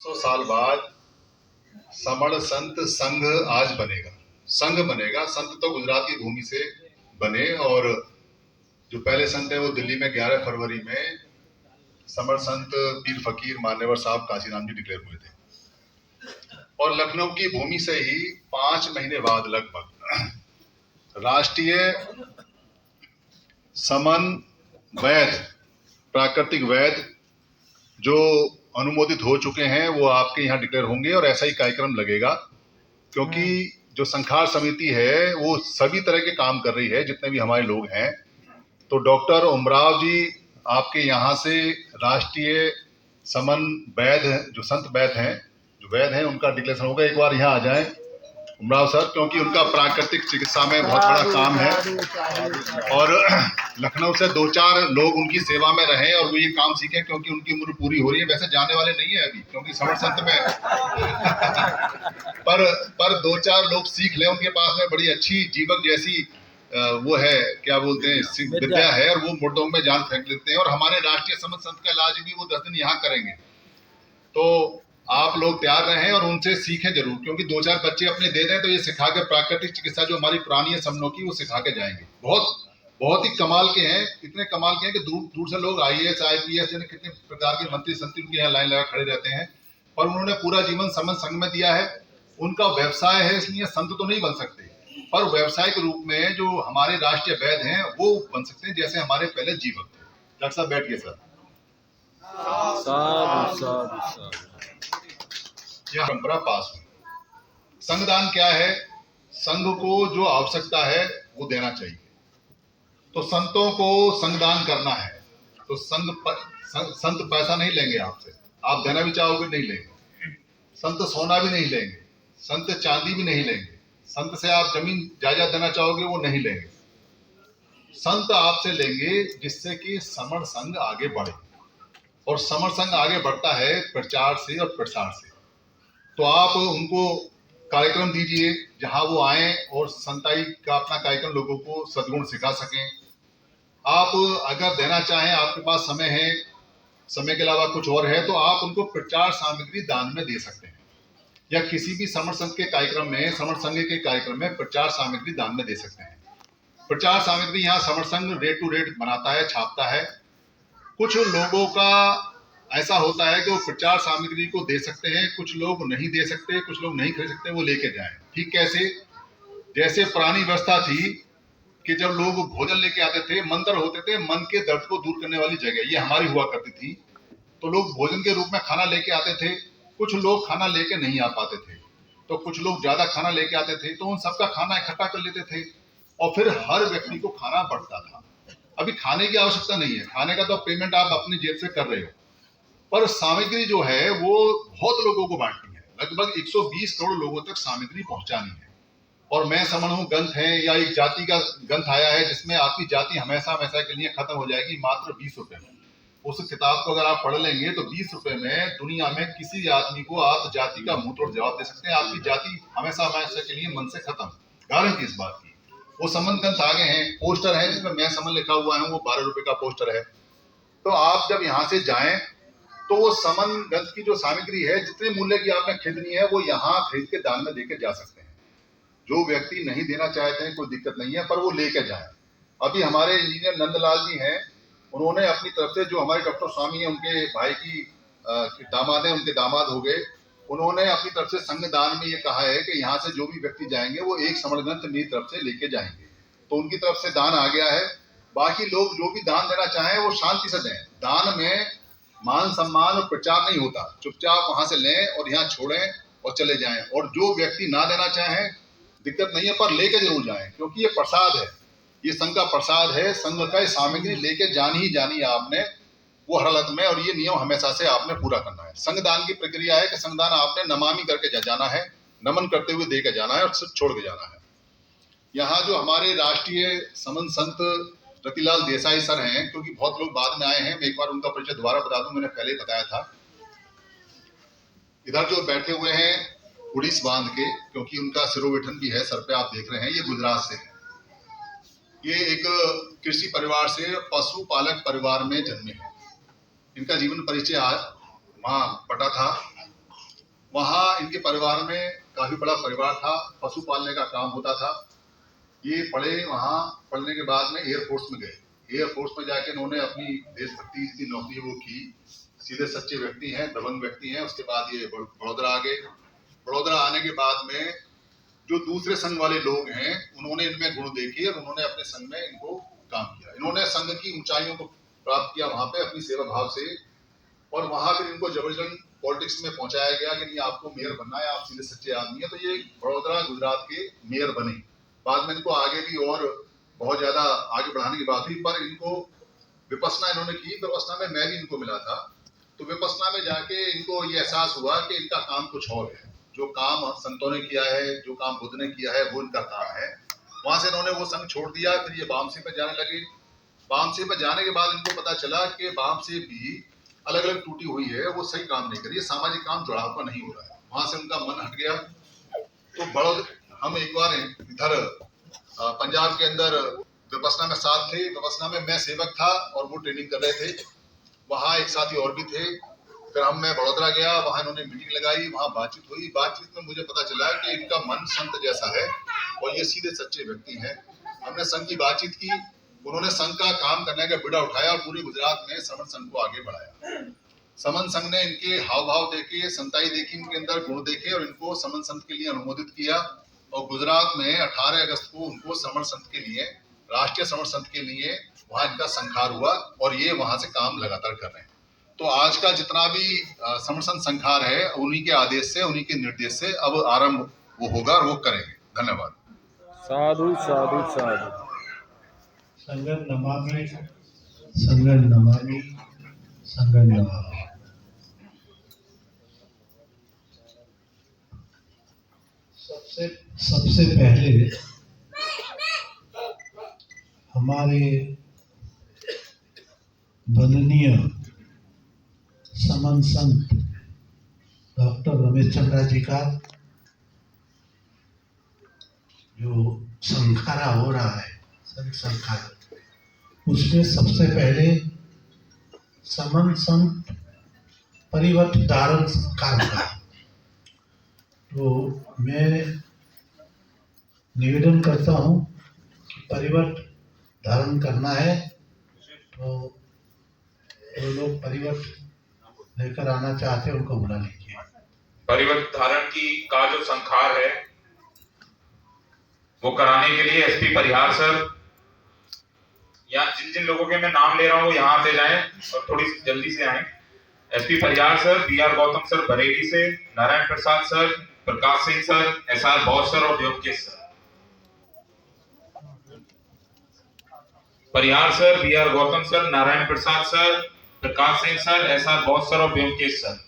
100 साल बाद समण संत संघ आज बनेगा, संघ बनेगा। संत तो गुजरात की भूमि से बने और जो पहले संत है वो दिल्ली में 11 फरवरी में समण संत पीर फकीर मान्यवर साहब काशीराम जी डिक्लेयर हुए थे। और लखनऊ की भूमि से ही 5 महीने बाद लगभग राष्ट्रीय समन वैध प्राकृतिक वैध जो अनुमोदित हो चुके हैं वो आपके यहाँ डिक्लेयर होंगे और ऐसा ही कार्यक्रम लगेगा, क्योंकि जो संखार समिति है वो सभी तरह के काम कर रही है, जितने भी हमारे लोग हैं। तो डॉक्टर उमराव जी आपके यहाँ से राष्ट्रीय समन वैध जो संत वैध हैं उनका डिक्लेरेशन होगा। एक बार यहाँ आ जाएं उमराव सर, क्योंकि उनका प्राकृतिक चिकित्सा में बहुत बड़ा काम है और लखनऊ से 2-4 लोग उनकी सेवा में रहे और वो ये काम सीखे, क्योंकि उनकी उम्र पूरी हो रही है। वैसे जाने वाले नहीं है अभी, क्योंकि समर संत में पर 2-4 लोग सीख लें, उनके पास में बड़ी अच्छी जीवक जैसी वो है, क्या बोलते हैं, विद्या है, और वो मुर्दों में जान फेंक लेते हैं। और हमारे राष्ट्रीय समर संत का इलाज भी वो 10 दिन यहाँ करेंगे। तो आप लोग तैयार रहें और उनसे सीखें जरूर, क्योंकि 2-4 बच्चे अपने दे दें तो ये सिखा के प्राकृतिक चिकित्सा जो हमारी पुरानी है समनों की, वो सिखा के जाएंगे। बहुत ही कमाल के हैं, इतने कमाल के हैं कि दूर दूर से लोग IAS IPS कितने प्रकार के मंत्री संतरी उनके यहाँ लाइन लगा खड़े रहते हैं, पर उन्होंने पूरा जीवन समन संघ में दिया है। उनका व्यवसाय है, इसलिए संत तो नहीं बन सकते, पर व्यवसायिक रूप में जो हमारे राष्ट्रीय वैध हैं वो बन सकते हैं, जैसे हमारे पहले जीवक थे। डॉक्टर साहब बैठिए सर। यह परंपरा पास हुई। संघदान क्या है? संघ को जो आवश्यकता है वो देना चाहिए। तो संतों को संघदान करना है तो संत पैसा नहीं लेंगे आपसे, आप देना भी चाहोगे नहीं लेंगे। संत सोना भी नहीं लेंगे, संत चांदी भी नहीं लेंगे, संत से आप जमीन जायदाद देना चाहोगे वो नहीं लेंगे। संत आपसे लेंगे जिससे कि समण संघ आगे बढ़े, और समण संघ आगे बढ़ता है प्रचार से और प्रसार से। तो आप उनको कार्यक्रम दीजिए जहां वो आए और संताई का अपना कार्यक्रम लोगों को सद्गुण सिखा सकें। आप अगर देना चाहें, आपके पास समय है, समय के अलावा कुछ और है, तो आप उनको प्रचार सामग्री दान में दे सकते हैं, या किसी भी समर संघ के कार्यक्रम में, समर संघ के कार्यक्रम में प्रचार सामग्री दान में दे सकते हैं। प्रचार सामग्री यहाँ समर संघ रेट टू रेट बनाता है, छापता है। कुछ लोगों का ऐसा होता है कि वो प्रचार सामग्री को दे सकते हैं, कुछ लोग नहीं दे सकते, कुछ लोग नहीं खरीद सकते, वो लेके जाएं। ठीक कैसे? जैसे पुरानी व्यवस्था थी कि जब लोग भोजन लेके आते थे, मंत्र होते थे मन के दर्द को दूर करने वाली जगह, ये हमारी हुआ करती थी। तो लोग भोजन के रूप में खाना लेके आते थे, कुछ लोग खाना लेके नहीं आ पाते थे, तो कुछ लोग ज्यादा खाना लेके आते थे, तो उन सबका खाना इकट्ठा कर लेते थे और फिर हर व्यक्ति को खाना बढ़ता था। अभी खाने की आवश्यकता नहीं है, खाने का तो पेमेंट आप अपनी जेब से कर रहे हो, पर सामग्री जो है वो बहुत लोगों को बांटनी है। लगभग 120 करोड़ लोगों तक सामग्री पहुंचानी है। और मैं समझ हूं ग्रंथ है या एक जाति का ग्रंथ आया है जिसमें आपकी जाति हमेशा हमेशा के लिए खत्म हो जाएगी मात्र 20 रुपए में। उस किताब को अगर आप पढ़ लेंगे तो 20 रुपए में दुनिया में किसी आदमी को आप जाति का मुंह तोड़ जवाब दे सकते हैं। आपकी जाति हमेशा हमेशा के लिए मन से खत्म, गारंटी इस बात की। वो समन ग्रंथ आगे हैं, पोस्टर है जिसमें मैं समन लिखा हुआ है, वो 12 रुपए का पोस्टर है। तो आप जब यहाँ से जाएं तो वो समन ग्रंथ की जो सामग्री है, जितने मूल्य की आपने खरीदनी है, वो यहाँ खरीद के दान में देके जा सकते हैं। जो व्यक्ति नहीं देना चाहते हैं कोई दिक्कत नहीं है, पर वो लेके जाए। अभी हमारे इंजीनियर नंदलाल जी हैं, उन्होंने अपनी तरफ से, जो हमारे डॉक्टर स्वामी है उनके भाई की दामाद है, उनके दामाद हो गए, उन्होंने अपनी तरफ से संघदान में ये कहा है कि यहाँ से जो भी व्यक्ति जाएंगे वो एक समण ग्रंथ मेरी तरफ से लेके जाएंगे। तो उनकी तरफ से दान आ गया है। बाकी लोग जो भी दान देना चाहें वो शांति से दें। दान में मान सम्मान और प्रचार नहीं होता, चुपचाप वहां से लें और यहाँ छोड़ें और चले जाएं। और जो व्यक्ति ना देना चाहें दिक्कत नहीं है, पर लेके जरूर जाएं, क्योंकि ये प्रसाद है, ये संघ का प्रसाद है। संघ का सामग्री लेके जानी है आपने वो हर हालत में, और ये नियम हमेशा से आपने पूरा करना है। संघदान की प्रक्रिया है कि संघदान आपने नमामि करके जाना है, नमन करते हुए दे के जाना है और छोड़ के जाना है। यहाँ जो हमारे राष्ट्रीय समन संत रतिलाल देसाई सर हैं, क्योंकि बहुत लोग बाद में आए हैं, मैं एक बार उनका परिचय दोबारा बता दूं, मैंने पहले ही बताया था। इधर जो बैठे हुए हैं उड़ीस बांध के, क्योंकि उनका सिरोवेठन भी है सर पे, आप देख रहे हैं, ये गुजरात से है। ये एक कृषि परिवार से, पशुपालक परिवार में जन्मे हैं। इनका जीवन परिचय आज वहां पटा था। वहाँ इनके परिवार में काफी बड़ा परिवार था, पशु पालने का काम होता था। ये पढ़े, वहाँ पढ़ने के बाद में एयरफोर्स में गए। एयरफोर्स में जाके इन्होंने अपनी देशभक्ति की नौकरी वो की। सीधे सच्चे व्यक्ति हैं, दबंग व्यक्ति हैं। उसके बाद ये बड़ौदा आ गए। बड़ौदा आने के बाद में जो दूसरे संघ वाले लोग हैं, उन्होंने इनमें गुण देखे और उन्होंने अपने संघ में इनको काम किया। इन्होंने संघ की ऊंचाइयों को प्राप्त किया वहां पे अपनी सेवा भाव से, और वहां फिर इनको जबरदस्त पॉलिटिक्स में पहुंचाया गया कि नहीं, आपको मेयर बनना है, आप सीधे सच्चे आदमी है। तो ये बड़ौदा गुजरात के मेयर बने। बाद में इनको आगे भी और बहुत ज्यादा आगे बढ़ाने की बात हुई, पर इनको विपස්සना इन्होंने की। विपස්සना में मैं भी इनको मिला था। तो विपස්සना में जाके इनको ये एहसास हुआ कि इनका काम कुछ और है। जो काम संतों ने किया है, जो काम बुद्ध ने किया है, वो इनका काम है। वहां से इन्होंने वो संघ छोड़ दिया। फिर ये वामसी पे जाने लगे। वामसी पे जाने के बाद इनको पता चला कि वामसी भी अलग अलग टूटी हुई है, वो सही काम नहीं कर रही है, सामाजिक काम जुड़ाव का नहीं हो रहा है। वहां से उनका मन हट गया। तो बड़ौदा हम एक बार इधर पंजाब के अंदर विपස්සना में साथ थे। विपස්සना में मैं सेवक था और वो ट्रेनिंग कर रहे थे। वहाँ एक साथी और भी थे। फिर मैं बड़ौदा गया, वहां इन्होंने मीटिंग लगाई, वहां बातचीत हुई। बातचीत में मुझे पता चला कि इनका मन संत जैसा है और ये सीधे सच्चे व्यक्ति हैं। हमने संघ की बातचीत की। उन्होंने संघ का काम करने का बीड़ा उठाया और पूरे गुजरात में समन संघ को आगे बढ़ाया। समन संघ ने इनके हाव भाव देखे, संताई देखी, इनके अंदर गुण देखे और इनको समन संत के लिए अनुमोदित किया। और गुजरात में 18 अगस्त को उनको समर संत के लिए, राष्ट्रीय समर संत के लिए वहां इनका संखार हुआ और ये वहां से काम लगातार कर रहे हैं। तो आज का जितना भी समर संत संखार है, उन्हीं के आदेश से, उन्हीं के निर्देश से अब आरंभ वो होगा और वो करेंगे। धन्यवाद। साधु साधु साधु। संगत नमामि, संगत नमामि, संगत नमामि। सबसे पहले हमारे वंदनीय समन संत डॉक्टर रमेश चंद्रा जी का जो संखारा हो रहा है, संखारा, उसमें सबसे पहले समन संत परिवर्त धारण संस्कार का। तो मैं निवेदन करता हूँ कि परिवर्त धारण करना है तो जो लोग परिवर्त लेकर आना चाहते हैं उनको बुला लीजिए। परिवर्त धारण की का जो संखार है वो कराने के लिए एसपी परिहार सर, या जिन जिन लोगों के मैं नाम ले रहा हूँ वो यहाँ से जाएं और थोड़ी जल्दी से आए। SP Parihar sir, BR Gautam sir Bareilly से, Narayan Prasad sir, Prakash Singh sir, SR Bose sir और Vyomkesh sir. Parihar sir, BR Gautam sir, Narayan Prasad sir, Prakash Singh sir, SR Bose sir और व्योमकेश सर।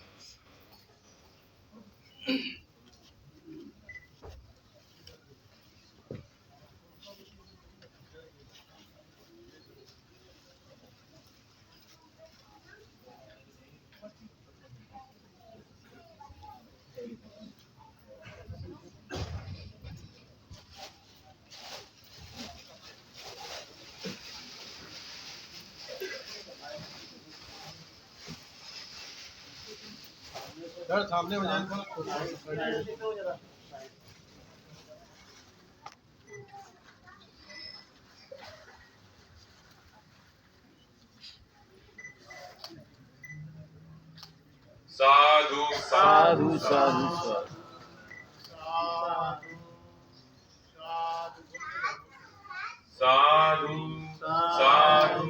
सर सामने हो जाए। साधु साधु साधु साधु। साधु साधु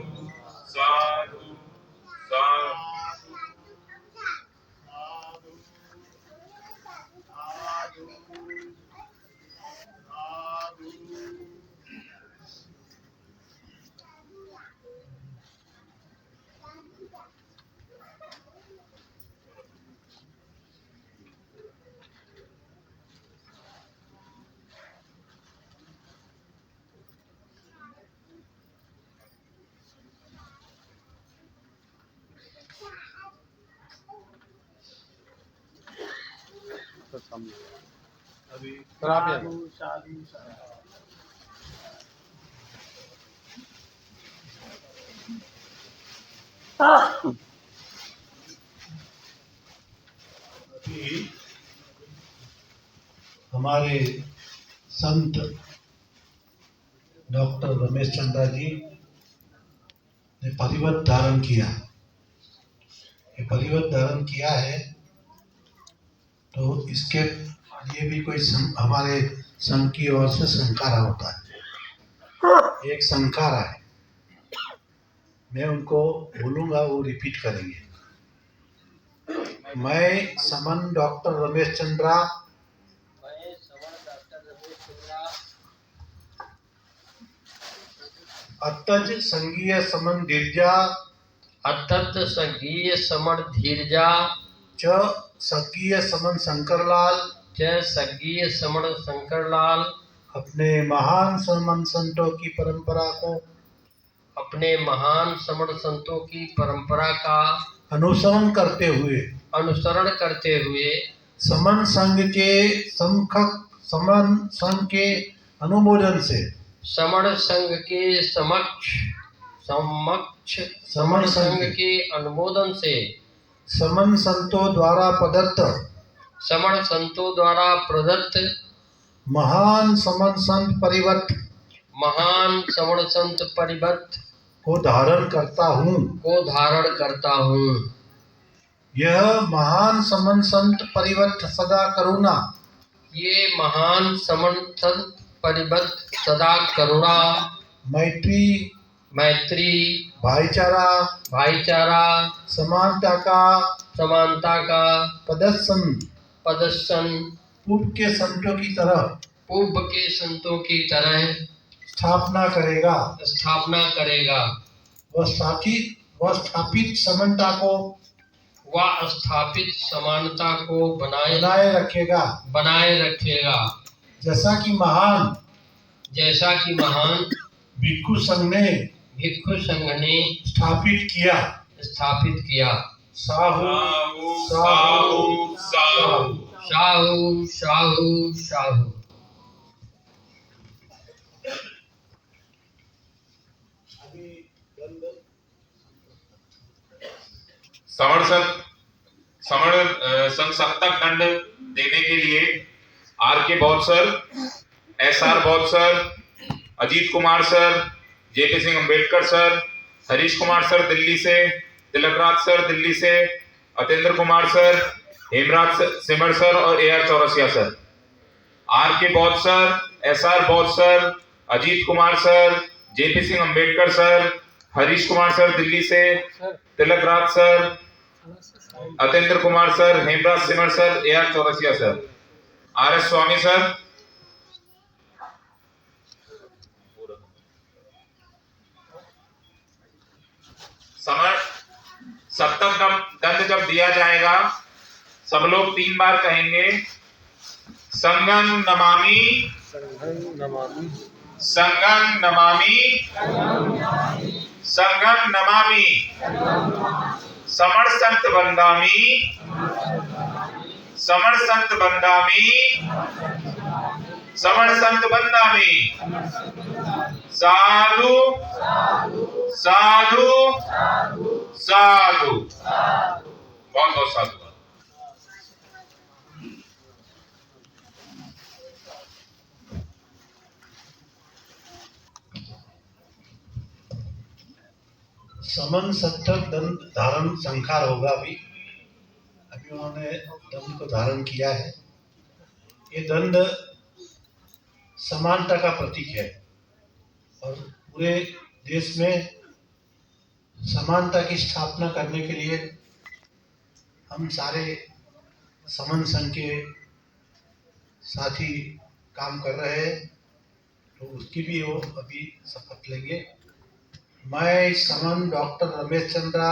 साधु साधु। अभी सर आप अभी हमारे संत डॉक्टर रमेश चंद्रा जी ने परिवर्त धारण किया। ये परिवर्त धारण किया है तो इसके लिए भी कोई हमारे संघ की ओर से संकारा होता है। एक संकारा है, मैं उनको बोलूंगा, वो रिपीट करेंगे। मैं समन डॉक्टर रमेश चंद्रा अत्यज संघीय समन धीरजा अत्यंत संघीय समण धीरजा च संघीय समन शंकरलाल च संघीय समण शंकरलाल अपने महान समन संतों की परंपरा को अपने महान समण संतों की परंपरा का अनुसरण करते हुए समन संघ के समन संघ के अनुमोदन से समण संघ के समक्ष समण संघ के अनुमोदन से समन संतों द्वारा समण संतों द्वारा प्रदत्त महान समन संत परिवर्त को धारण करता हूँ। यह महान समन संत परिवर्त सदा करुणा ये महान समण संत परिवर्त सदा करुणा मैत्री भाईचारा समानता का प्रदर्शन पूर्व के संतों की तरह स्थापना करेगा। वह स्थापित समानता को बनाए रखेगा। जैसा कि महान भिक्षु संघ ने स्थापित किया। साहू साहू साहू साहू साहू साहू। संसप्तक दंड देने के लिए R K Bauddh sir, SR Bauddh sir, Ajit Kumar sir, JP Singh Ambedkar sir, Harish Kumar sir Delhi से, तिलकराज सर दिल्ली से, अतेंद्र कुमार सर, हेमराज सिमर सर और AR Chaurasia sir. R K Bauddh sir, SR Bauddh sir, Ajit Kumar sir, JP Singh Ambedkar sir, Harish Kumar sir Delhi से, Tilakraj sir, Atendra Kumar sir, Hemraj Simar sir, AR Chaurasia sir. RS Swami sir, सप्तक दंड जब दिया जाएगा सब लोग 3 बार कहेंगे, संगं नमामि संगं नमामि संगं नमामि समण संत वंदामि समण संत वंदामि समण संत वंदामि। साधु साधु साधु। बहुत बहुत साधु। समन संतक दंड धारण संखार होगा। अभी उन्होंने दंड को धारण किया है। ये दंड समानता का प्रतीक है और पूरे देश में समानता की स्थापना करने के लिए हम सारे समन संघ के साथी काम कर रहे हैं, तो उसकी भी वो अभी शपथ लेंगे। मैं समन डॉक्टर रमेश चंद्रा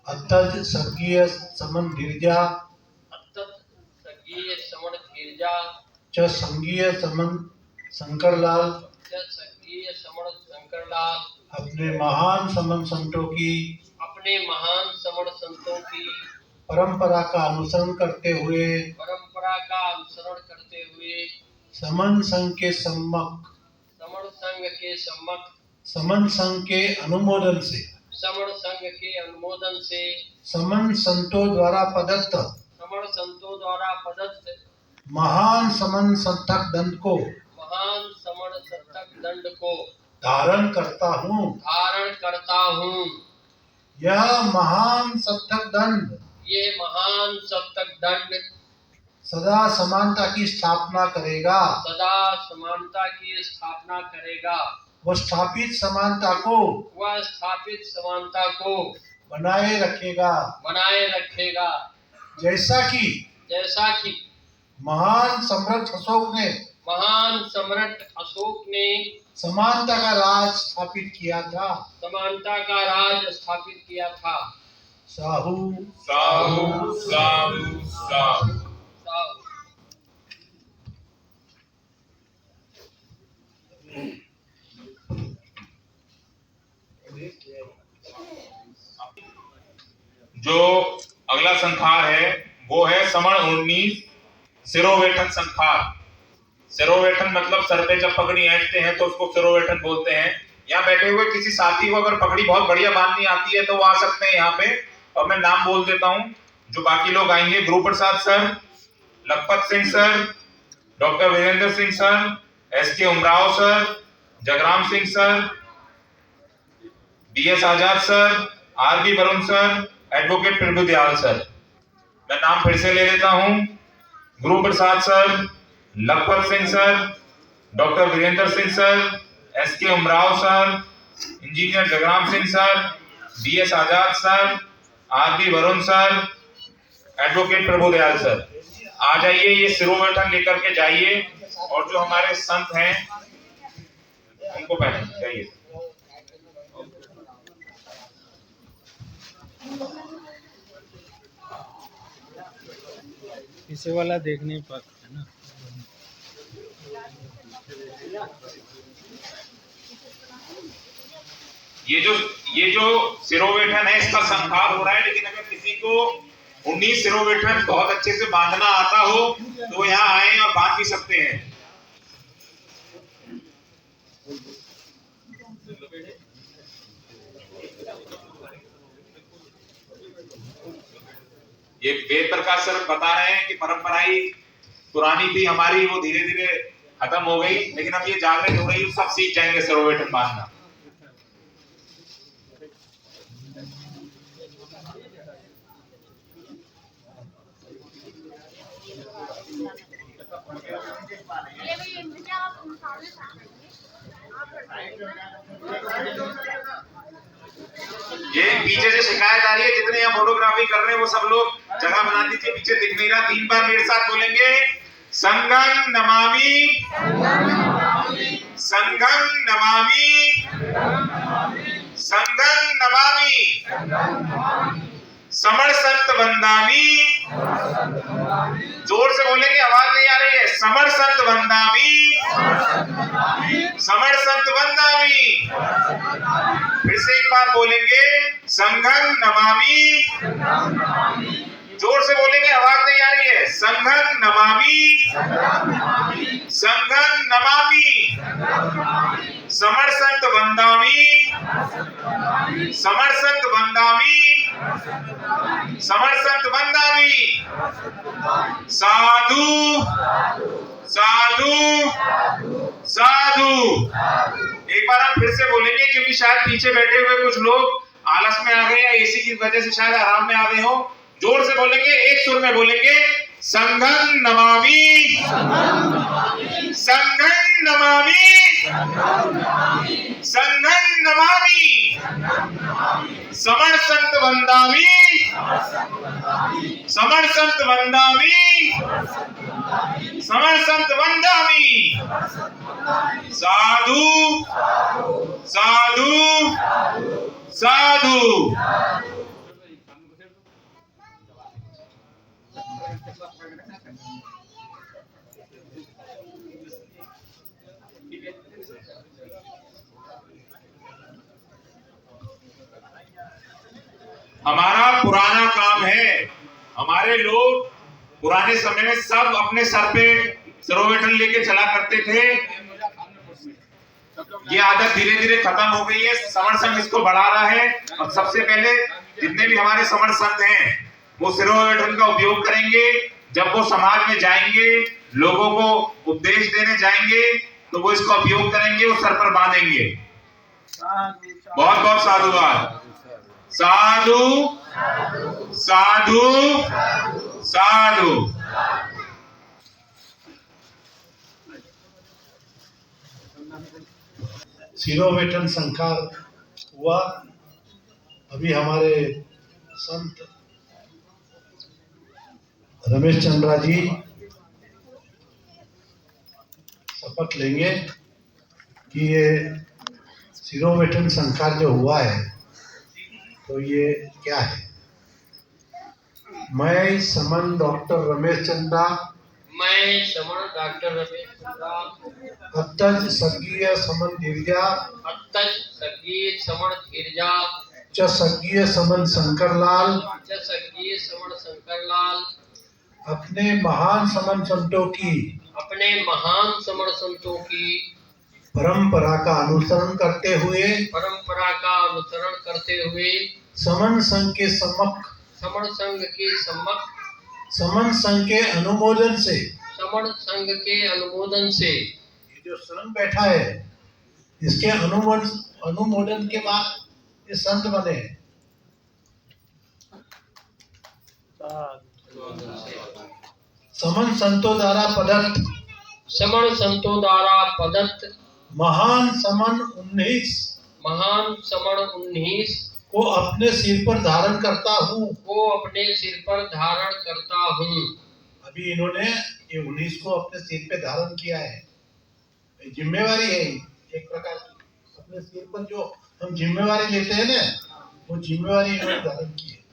अत्यज संघीय समन धीरजा च संघीय समन शंकरलाल अपने महान समन संतों की परंपरा का अनुसरण करते हुए समन संघ के समन संघ के अनुमोदन से समन संतों द्वारा प्रदत्त महान समन संतक दंड को धारण करता हूँ। यह महान सप्तक दंड सदा समानता की स्थापना करेगा। वह स्थापित समानता को बनाए रखेगा। जैसा कि महान सम्राट अशोक ने समानता का राज स्थापित किया था। साहू साहू साहू साहू। जो अगला संखार है वो है समण 19 सिरोवेठन संखार। सिरोवेठन मतलब सर पे जब पगड़ी ऐंठते हैं तो उसको सिरोवेठन बोलते हैं। यहाँ बैठे हुए किसी साथी को अगर पगड़ी बहुत बढ़िया बांधनी आती है तो वो आ सकते हैं यहाँ पे, और मैं नाम बोल देता हूँ जो बाकी लोग आएंगे। Guru Prasad sir, Lakhpat Singh sir, doctor Virendra Singh sir, S K Umrao sir, Jagram Singh sir, BS Azad sir, RB Varun sir, advocate Prabhudayal sir. मैं नाम फिर से ले लेता हूं। Guru Prasad sir, Lakhpat Singh sir, doctor Virendra Singh sir, SK Umrao sir, engineer Jagram Singh sir, BS Azad sir, RB Varun sir, advocate Prabhudayal sir. आ जाइए, ये सिरोवेठन लेकर के जाइए और जो हमारे संत हैं उनको पहने जाइए। पीछे वाला देख नहीं पाता है ना। ये जो सिरोवेठन है इसका संखार हो रहा है, लेकिन अगर किसी को 19 सिरोवेठन बहुत अच्छे से बांधना आता हो तो यहाँ आए और बांध भी सकते हैं। ये वेद प्रकाश सर बता रहे हैं कि परंपराएं पुरानी थी हमारी, वो धीरे धीरे खत्म हो गई, लेकिन अब ये जागृत हो रही है, सब सीख जाएंगे सिरोवेठन बांधना। ये पीछे से शिकायत आ रही है, जितने यहाँ फोटोग्राफी कर रहे हैं वो सब लोग जगह बना दीजिए, पीछे दिख नहीं रहा। 3 बार मेरे साथ बोलेंगे, संघं नमामि, संघं नमामि, संघं नमामि, समण संत वंदामि। जोर से बोलेंगे, आवाज नहीं आ रही है। समण संत वंदामि, समण संत वंदामि। फिर से एक बार बोलेंगे, संघं नमामि। जोर से बोलेंगे, आवाज नहीं आ रही है। संघं नमामि, संघं नमामि, समण संत वंदामि, समण संत वंदामि, समण संत वंदामि। साधु साधु साधु। एक बार हम फिर से बोलेंगे, क्योंकि शायद पीछे बैठे हुए कुछ लोग आलस में आ गए या एसी की वजह से शायद आराम में आ गए हो। जोर से बोलेंगे, एक सुर में बोलेंगे, संघं नमामि, संघं नमामि, संघं नमामि, समण संत वंदामि, समण संत वंदामि, समण संत वंदामि। साधु साधु साधु। हमारा पुराना काम है, हमारे लोग पुराने समय में सब अपने सर पे सिरोवेठन लेके चला करते थे। ये आदत धीरे धीरे खत्म हो गई है, समण संघ इसको बढ़ा रहा है। और सबसे पहले जितने भी हमारे समण संत हैं वो सिरोवेठन का उपयोग करेंगे। जब वो समाज में जाएंगे, लोगों को उपदेश देने जाएंगे, तो वो इसका उपयोग करेंगे, वो सर पर बांधेंगे। बहुत बहुत साधुवाद। साधु साधु साधु। सिरोवेटन संस्कार हुआ। अभी हमारे संत रमेश चंद्रा जी शपथ लेंगे कि ये सिरोवेटन संस्कार जो हुआ है तो ये क्या है। मैं समन डॉक्टर रमेश चंद्रा मैं समण डॉक्टर रमेश चंद्रा अत्तज स्वर्गीय समन धीरजा अत्तज स्वर्गीय समण धीरजा च स्वर्गीय समन शंकरलाल च स्वर्गीय समण शंकरलाल अपने महान समन संतों की अपने महान समण संतों की परंपरा का अनुसरण करते हुए परंपरा का अनुसरण करते हुए समन संघ के सम्मुख समण संघ के सम्मुख समन संघ के अनुमोदन से समण संघ के अनुमोदन से ये जो संघ बैठा है इसके अनुमोदन के बाद ये संत बने। समन संतों द्वारा प्रदत्त समण संतों द्वारा प्रदत्त महान समन 19 महान समण 19 को अपने सिर पर धारण करता हूँ। को अपने सिर पर धारण करता हूँ। अभी इन्होंने ये 19 को अपने सिर पे धारण किया है। ये जिम्मेवारी है एक प्रकार की। अपने सिर पर जो हम जिम्मेवारी लेते हैं ना, वो जिम्मेवारी इन्होंने धारण की है।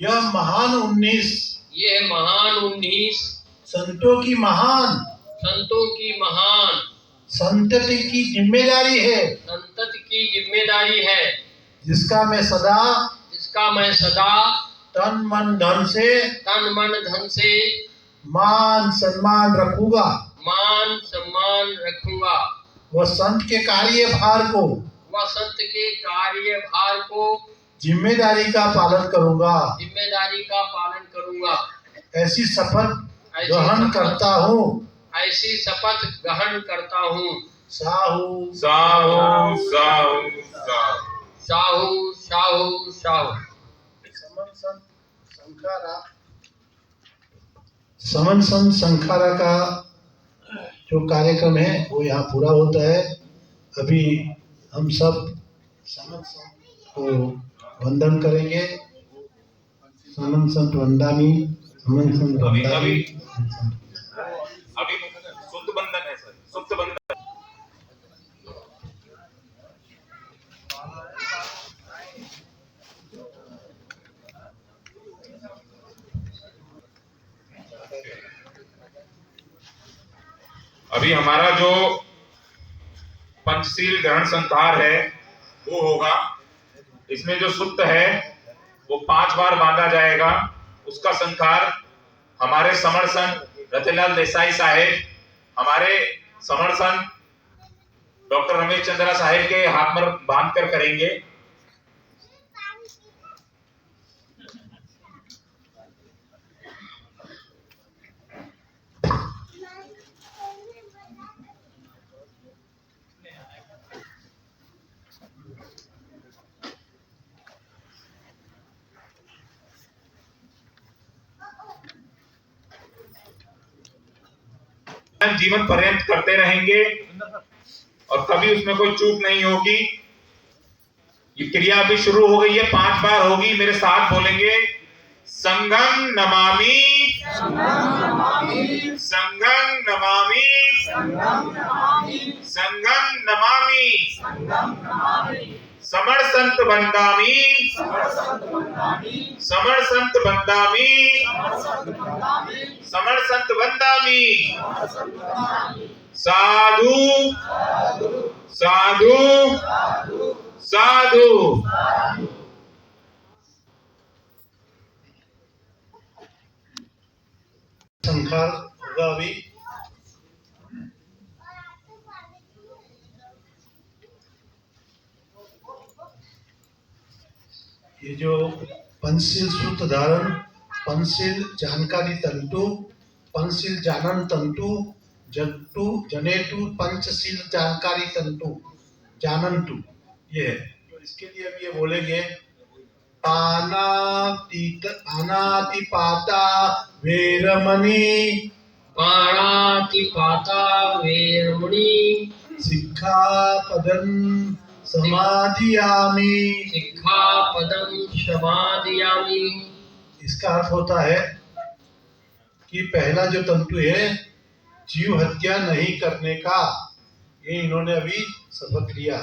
यह महान 19 ये महान 19 संतों की महान संतति की जिम्मेदारी है, संतति की जिम्मेदारी है, जिसका मैं सदा तन मन धन से मान सम्मान रखूंगा। मान सम्मान रखूंगा। वह संत के कार्यभार को जिम्मेदारी का पालन करूंगा। ऐसी शपथ ग्रहण करता हूँ। साहू साहु साहु साहु। साहू। समन संत संखारा का जो कार्यक्रम है वो यहाँ पूरा होता है। अभी हम सब समन संत को वंदन करेंगे। समन संत वंदामी, समन संत अभी वंदामी। अभी शुद्ध बंधन है सर, शुद्ध बंधन। अभी हमारा जो पंचशील ग्रहण संस्कार है वो होगा। इसमें जो सुत्त है वो 5 बार बांधा जाएगा। उसका संस्कार हमारे समण संत रतिलाल देसाई साहेब, हमारे समण संत डॉक्टर रमेश चंद्रा साहेब के हाथ में बांध कर करेंगे। जीवन पर्यंत करते रहेंगे और कभी उसमें कोई चूक नहीं होगी। ये क्रिया अभी शुरू हो गई है, 5 बार होगी। मेरे साथ बोलेंगे, संगम नमामि, संगम नमामि, संगम नमामि, समण संत वंदामि, समण संत वंदामि, समण संत वंदामि। साधु साधु साधु। संस्कार होगा अभी। ये जो पंचशील सूत्र धारण पंचशील जानकारी तंतु, पंचशील जानन तंतु, जंतु जनेतु, पंचशील जानकारी तंतु, जानंतु, ये है। तो इसके लिए अब ये बोलेंगे पानातिपाता वेरमणि, पाणातिपाता वेरमणि, सिक्खापदं समादियामि। सिक्खापदं समादयामि। इसका अर्थ होता है कि पहला जो तंतु है जीव हत्या नहीं करने का, ये इन्होंने अभी शपथ लिया।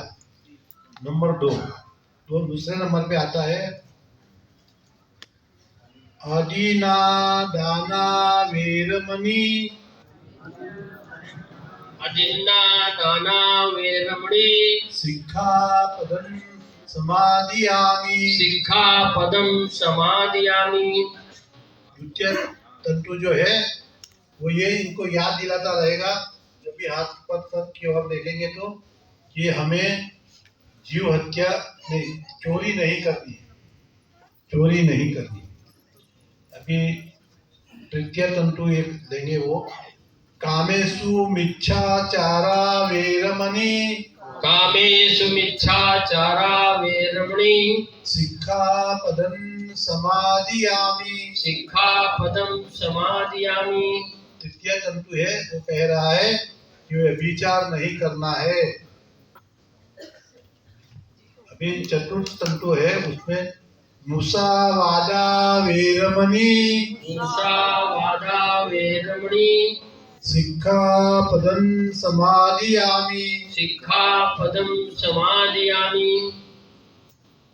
नंबर 2, दूसरे नंबर पे आता है आदिना दाना वेरमणि, अदिन्ना दाना वेरमणि, सिक्खापदं समादियामि। सिक्खापदं समादयामि। द्वितीय तंतु जो है वो ये इनको याद दिलाता रहेगा जब भी हाथ पर पद की ओर देखेंगे तो कि हमें जीव हत्या नहीं, चोरी नहीं करनी है, चोरी नहीं करनी। अभी तृतीय तंतु एक देंगे वो कामेषु मिच्छाचारा वेरमणि, कामेषु मिच्छाचारा वेरमणि, सिक्खापदं समादियामि। सिक्खापदं समादयामि। तृतीय तंतु है वो कह रहा है कि व्यभिचार नहीं करना है। अभी चतुर्थ तंतु है उसमें मुसावादा वेरमणि, मुसावादा वेरमणि, सिक्खापदं समादियामि। सिक्खापदं समादयामि।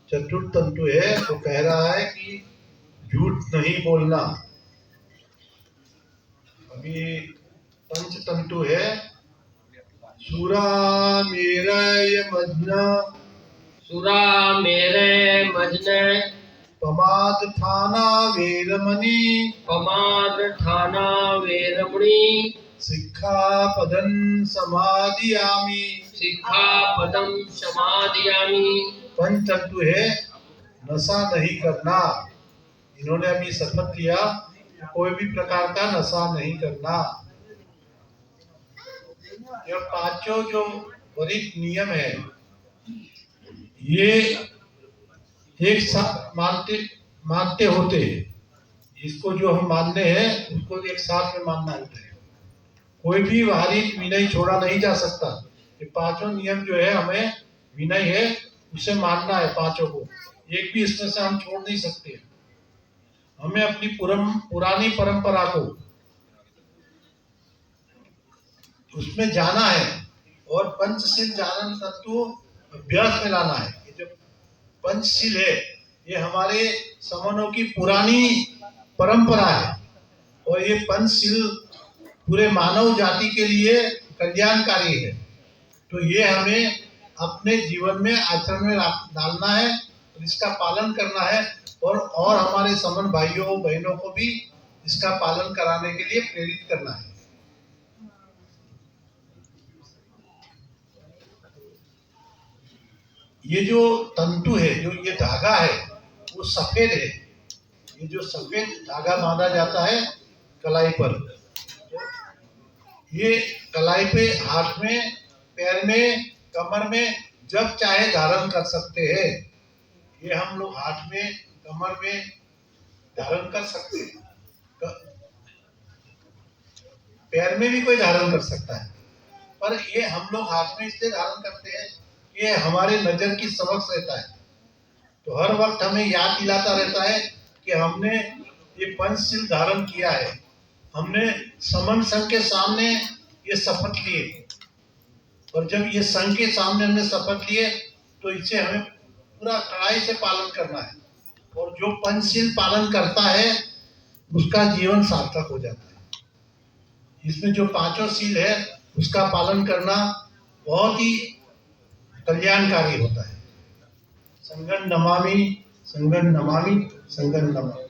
चतुर्थ तंतु है वो कह रहा है कि झूठ नहीं बोलना। अभी पंच तंतु है सुरा मेरय मज्न, सुरा मेरे मजन, पमाद थाना वेरमणि, पमाद ठाना वेरमणि, सिक्खापदं समादियामि। सिक्खापदं समादयामि। पंचतंतु है नशा नहीं करना। इन्होंने अभी शपथ लिया कोई भी प्रकार का नशा नहीं करना। ये पांचों जो वरिष्ठ नियम है ये एक साथ मानते होते हैं। इसको जो हम मानने हैं उसको एक साथ में मानना होता है। कोई भी बाहरी विनय छोड़ा नहीं जा सकता। ये पांचों नियम जो है हमें विनय है उसे मानना है पांचों को, एक भी इसमें से हम छोड़ नहीं सकते। हमें अपनी पुरानी परंपरा को उसमें जाना है और पंचशील जानन तत्व अभ्यास में लाना है। ये जो पंचशील है ये हमारे समनों की पुरानी परंपरा है और ये पंचशील पूरे मानव जाति के लिए कल्याणकारी है। तो ये हमें अपने जीवन में आचरण में डालना है और इसका पालन करना है और हमारे समन भाइयों बहनों को भी इसका पालन कराने के लिए प्रेरित करना है। ये जो तंतु है, जो ये धागा है वो सफेद है। ये जो सफेद धागा बांधा जाता है कलाई पर, ये कलाई पे, हाथ में, पैर में, कमर में जब चाहे धारण कर सकते हैं। ये हम लोग हाथ में, कमर में धारण कर सकते हैं, पैर में भी कोई धारण कर सकता है, पर ये हम लोग हाथ में इसलिए धारण करते हैं ये हमारे नजर की समक्ष रहता है। तो हर वक्त हमें याद दिलाता रहता है कि हमने ये पंचशील धारण किया है, हमने समन संघ के सामने ये शपथ लिए और जब ये संघ के सामने हमने शपथ लिए तो इसे हमें पूरा कड़ाई से पालन करना है और जो पंचशील पालन करता है उसका जीवन सार्थक हो जाता है। इसमें जो पांचों शील है उसका पालन करना बहुत ही कल्याणकारी होता है। संगन नमामि, संगन नमामि, संगन नमामि।